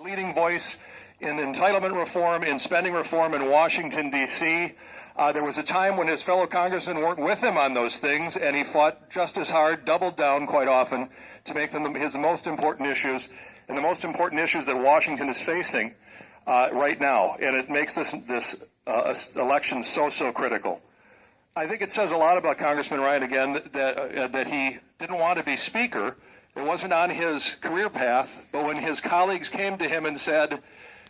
leading voice in entitlement reform, in spending reform in Washington, D.C. There was a time when his fellow congressmen weren't with him on those things, and he fought just as hard, doubled down quite often, to make them his most important issues, and the most important issues that Washington is facing right now. And it makes this election so critical. I think it says a lot about Congressman Ryan, again, that he didn't want to be Speaker. It wasn't on his career path, but when his colleagues came to him and said,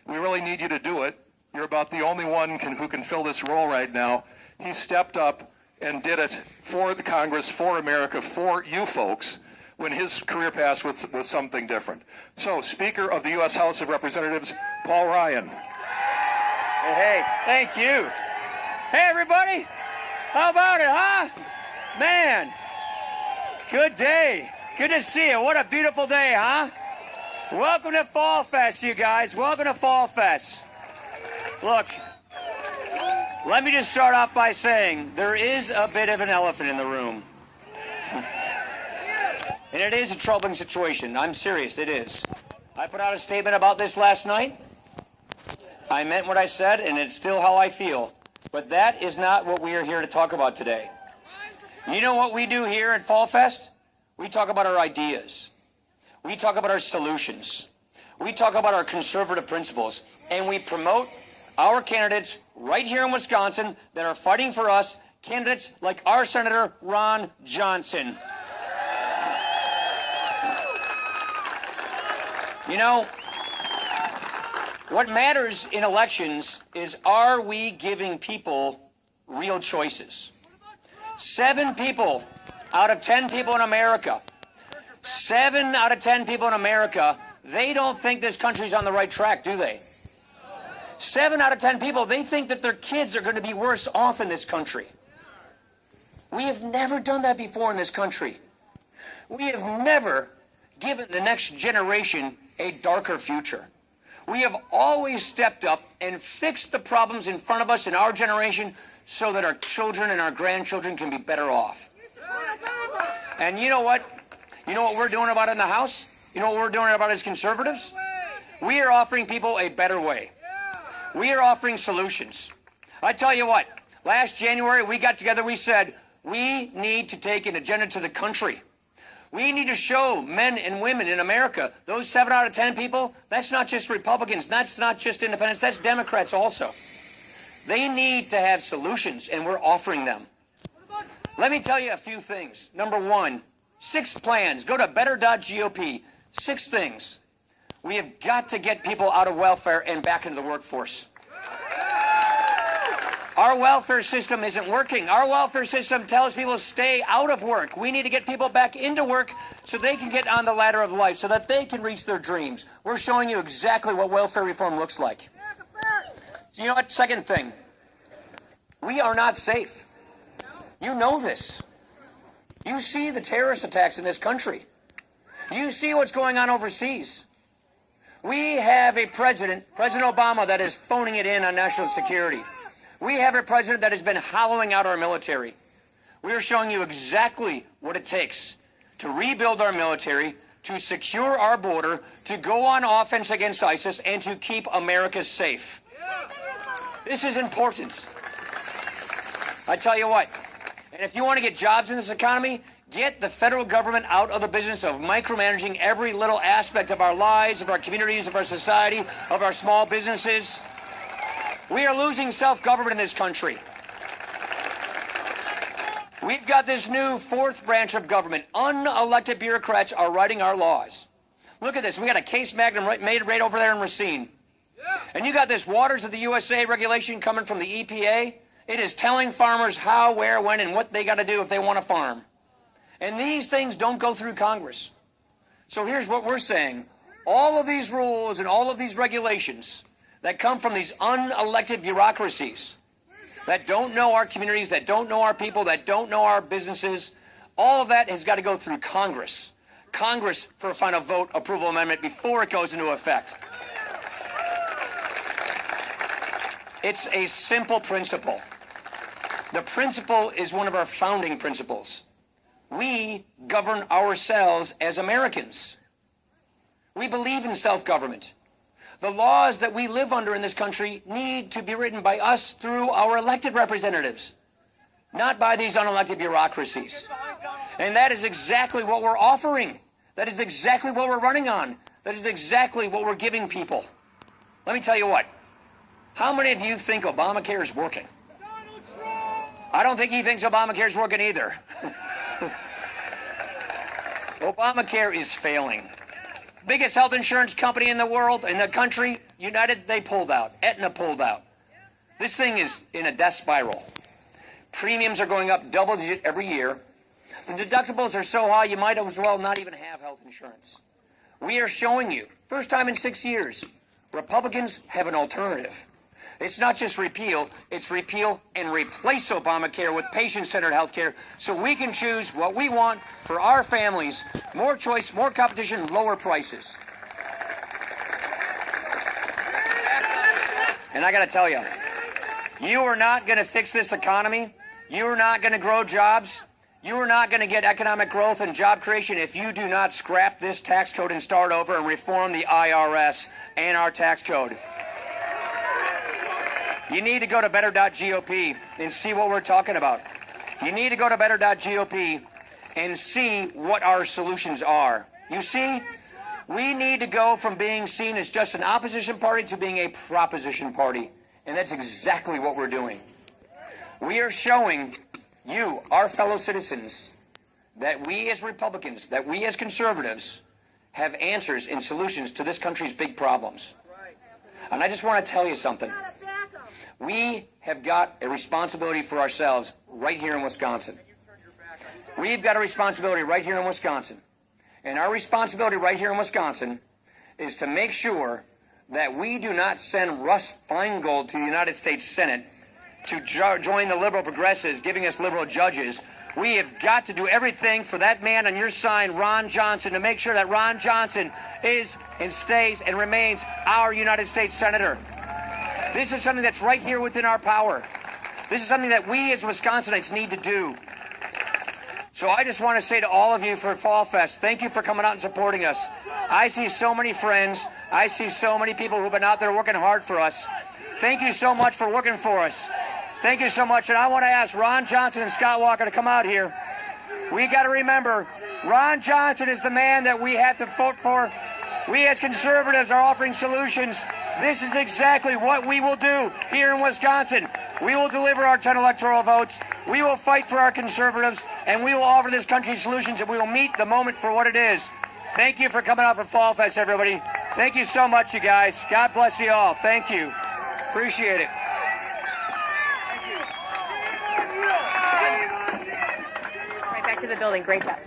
"We really need you to do it. You're about the only one who can fill this role right now," he stepped up and did it for the Congress, for America, for you folks, when his career path was something different. So, Speaker of the U.S. House of Representatives, Paul Ryan. Hey, thank you. Hey, everybody. How about it, huh? Man, good day. Good to see you. What a beautiful day, huh? Welcome to Fall Fest, you guys. Welcome to Fall Fest. Look, let me just start off by saying there is a bit of an elephant in the room. And it is a troubling situation. I'm serious, it is. I put out a statement about this last night. I meant what I said, and it's still how I feel. But that is not what we are here to talk about today. You know what we do here at Fall Fest? We talk about our ideas. We talk about our solutions. We talk about our conservative principles. And we promote our candidates right here in Wisconsin that are fighting for us, candidates like our Senator Ron Johnson. You know, what matters in elections is, are we giving people real choices? 7 people out of 10 people in America, 7 out of 10 people in America, they don't think this country's on the right track, do they? 7 out of 10 people, they think that their kids are going to be worse off in this country. We have never done that before in this country. We have never given the next generation a darker future. We have always stepped up and fixed the problems in front of us in our generation so that our children and our grandchildren can be better off. And you know what? You know what we're doing about it in the House? You know what we're doing about it as conservatives? We are offering people a better way. We are offering solutions. I tell you what, last January we got together, we said, we need to take an agenda to the country. We need to show men and women in America, those 7 out of 10 people, that's not just Republicans, that's not just independents, that's Democrats also. They need to have solutions, and we're offering them. Let me tell you a few things. Number 1, 6 plans. Go to better.gop. 6 things. We have got to get people out of welfare and back into the workforce. Our welfare system isn't working. Our welfare system tells people to stay out of work. We need to get people back into work so they can get on the ladder of life, so that they can reach their dreams. We're showing you exactly what welfare reform looks like. So you know what? Second thing, we are not safe. You know this. You see the terrorist attacks in this country. You see what's going on overseas. We have a president, President Obama, that is phoning it in on national security. We have a president that has been hollowing out our military. We are showing you exactly what it takes to rebuild our military, to secure our border, to go on offense against ISIS, and to keep America safe. This is important. I tell you what, and if you want to get jobs in this economy, get the federal government out of the business of micromanaging every little aspect of our lives, of our communities, of our society, of our small businesses. We are losing self-government in this country. We've got this new 4th branch of government. Unelected bureaucrats are writing our laws. Look at this. We got a case magnum made right over there in Racine. And you got this Waters of the USA regulation coming from the EPA. It is telling farmers how, where, when, and what they got to do if they want to farm. And these things don't go through Congress. So here's what we're saying. All of these rules and all of these regulations that come from these unelected bureaucracies that don't know our communities, that don't know our people, that don't know our businesses, all of that has got to go through Congress. Congress for a final vote approval amendment before it goes into effect. It's a simple principle. The principle is one of our founding principles. We govern ourselves as Americans. We believe in self-government. The laws that we live under in this country need to be written by us through our elected representatives, not by these unelected bureaucracies. And that is exactly what we're offering. That is exactly what we're running on. That is exactly what we're giving people. Let me tell you what. How many of you think Obamacare is working? I don't think he thinks Obamacare is working either. Obamacare is failing. Biggest health insurance company in the world, in the country, United, they pulled out. Aetna pulled out. This thing is in a death spiral. Premiums are going up double digit every year. The deductibles are so high you might as well not even have health insurance. We are showing you, first time in 6 years, Republicans have an alternative. It's not just repeal, it's repeal and replace Obamacare with patient-centered health care so we can choose what we want for our families. More choice, more competition, lower prices. And I got to tell you, you are not going to fix this economy. You are not going to grow jobs. You are not going to get economic growth and job creation if you do not scrap this tax code and start over and reform the IRS and our tax code. You need to go to better.gop and see what we're talking about. You need to go to better.gop and see what our solutions are. You see, we need to go from being seen as just an opposition party to being a proposition party. And that's exactly what we're doing. We are showing you, our fellow citizens, that we as Republicans, that we as conservatives have answers and solutions to this country's big problems. And I just want to tell you something. We have got a responsibility for ourselves right here in Wisconsin. We've got a responsibility right here in Wisconsin. And our responsibility right here in Wisconsin is to make sure that we do not send Russ Feingold to the United States Senate to join the liberal progressives, giving us liberal judges. We have got to do everything for that man on your sign, Ron Johnson, to make sure that Ron Johnson is and stays and remains our United States Senator. This is something that's right here within our power. This is something that we as Wisconsinites need to do. So I just want to say to all of you for Fall Fest, thank you for coming out and supporting us. I see so many friends. I see so many people who've been out there working hard for us. Thank you so much for working for us. Thank you so much. And I want to ask Ron Johnson and Scott Walker to come out here. We got to remember, Ron Johnson is the man that we have to vote for. We as conservatives are offering solutions. This is exactly what we will do here in Wisconsin. We will deliver our 10 electoral votes. We will fight for our conservatives, and we will offer this country solutions, and we will meet the moment for what it is. Thank you for coming out for Fall Fest, everybody. Thank you so much, you guys. God bless you all. Thank you. Appreciate it. Right back to the building. Great job.